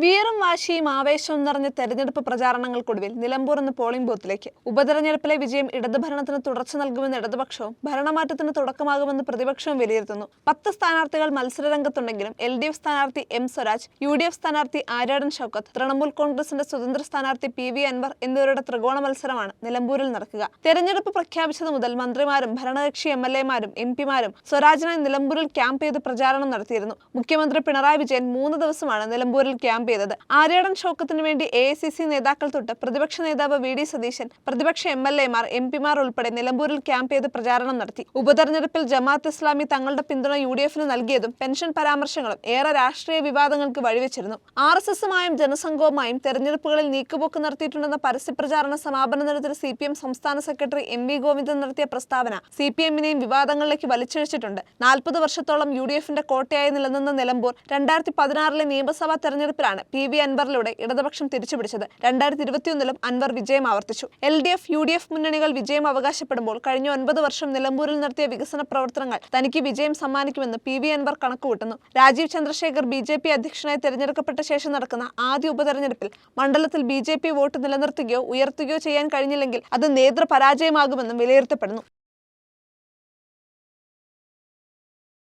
വീറും വാശിയും ആവേശവും നിറഞ്ഞ തെരഞ്ഞെടുപ്പ് പ്രചാരണങ്ങൾക്കൊടുവിൽ നിലമ്പൂർ എന്ന പോളിംഗ് ബൂത്തിലേക്ക്. ഉപതെരഞ്ഞെടുപ്പിലെ വിജയം ഇടതുഭരണത്തിന് തുടർച്ച നൽകുമെന്ന് ഇടതുപക്ഷവും ഭരണമാറ്റത്തിന് തുടക്കമാകുമെന്ന് പ്രതിപക്ഷവും വിലയിരുത്തുന്നു. 10 സ്ഥാനാർത്ഥികൾ മത്സരരംഗത്തുണ്ടെങ്കിലും LDF സ്ഥാനാർത്ഥി M സ്വരാജ്, UDF സ്ഥാനാർത്ഥി ആര്യാടൻ ഷൗക്കത്ത്, തൃണമൂൽ കോൺഗ്രസിന്റെ സ്വതന്ത്ര സ്ഥാനാർത്ഥി PV അൻവർ എന്നിവരുടെ ത്രികോണ മത്സരമാണ് നിലമ്പൂരിൽ നടക്കുക. തെരഞ്ഞെടുപ്പ് പ്രഖ്യാപിച്ചത് മുതൽ മന്ത്രിമാരും ഭരണകക്ഷി MLAമാരും MP മാരും സ്വരാജിനായി നിലമ്പൂരിൽ ക്യാമ്പ് ചെയ്ത് പ്രചാരണം നടത്തിയിരുന്നു. മുഖ്യമന്ത്രി പിണറായി വിജയൻ 3 ദിവസമാണ് നിലമ്പൂരിൽ ക്യാമ്പ് ചെയ്തത്. ആര്യാടൻ ഷൗക്കത്തിന് വേണ്ടി AICC നേതാക്കൾ തൊട്ട് പ്രതിപക്ഷ നേതാവ് VD സതീശൻ, പ്രതിപക്ഷ MLAമാർ MP മാർ ഉൾപ്പെടെ നിലമ്പൂരിൽ ക്യാമ്പ് ചെയ്ത് പ്രചാരണം നടത്തി. ഉപതെരഞ്ഞെടുപ്പിൽ ജമാഅത്ത് ഇസ്ലാമി തങ്ങളുടെ പിന്തുണ UDFന് നൽകിയതും പെൻഷൻ പരാമർശങ്ങളും ഏറെ രാഷ്ട്രീയ വിവാദങ്ങൾക്ക് വഴിവെച്ചിരുന്നു. RSSമായും ജനസംഘവുമായും തെരഞ്ഞെടുപ്പുകളിൽ നീക്കുപോക്ക് നടത്തിയിട്ടുണ്ടെന്ന പരസ്യപ്രചാരണ സമാപന ദിനത്തിൽ CPM സംസ്ഥാന സെക്രട്ടറി MV ഗോവിന്ദൻ നടത്തിയ പ്രസ്താവന CPMനെയും വിവാദങ്ങളിലേക്ക് വലിച്ചിഴച്ചിട്ടുണ്ട്. 40 വർഷത്തോളം UDFന്റെ കോട്ടയായി നിലനിന്ന നിലമ്പൂർ 2016 നിയമസഭാ തെരഞ്ഞെടുപ്പിലാണ് PV അൻവറിലൂടെ ഇടതുപക്ഷം തിരിച്ചുപിടിച്ചത്. 2021 അൻവർ വിജയം ആവർത്തിച്ചു. LDF, UDF മുന്നണികൾ വിജയം അവകാശപ്പെടുമ്പോൾ കഴിഞ്ഞ 9 വർഷം നിലമ്പൂരിൽ നടത്തിയ വികസന പ്രവർത്തനങ്ങൾ തനിക്ക് വിജയം സമ്മാനിക്കുമെന്ന് PV അൻവർ കണക്കുകൂട്ടുന്നു. രാജീവ് ചന്ദ്രശേഖർ BJP അധ്യക്ഷനായി തെരഞ്ഞെടുക്കപ്പെട്ട ശേഷം നടക്കുന്ന ആദ്യ ഉപതെരഞ്ഞെടുപ്പിൽ മണ്ഡലത്തിൽ BJP വോട്ട് നിലനിർത്തുകയോ ഉയർത്തുകയോ ചെയ്യാൻ കഴിഞ്ഞില്ലെങ്കിൽ അത് നേതൃപരാജയമാകുമെന്നും വിലയിരുത്തപ്പെടുന്നു.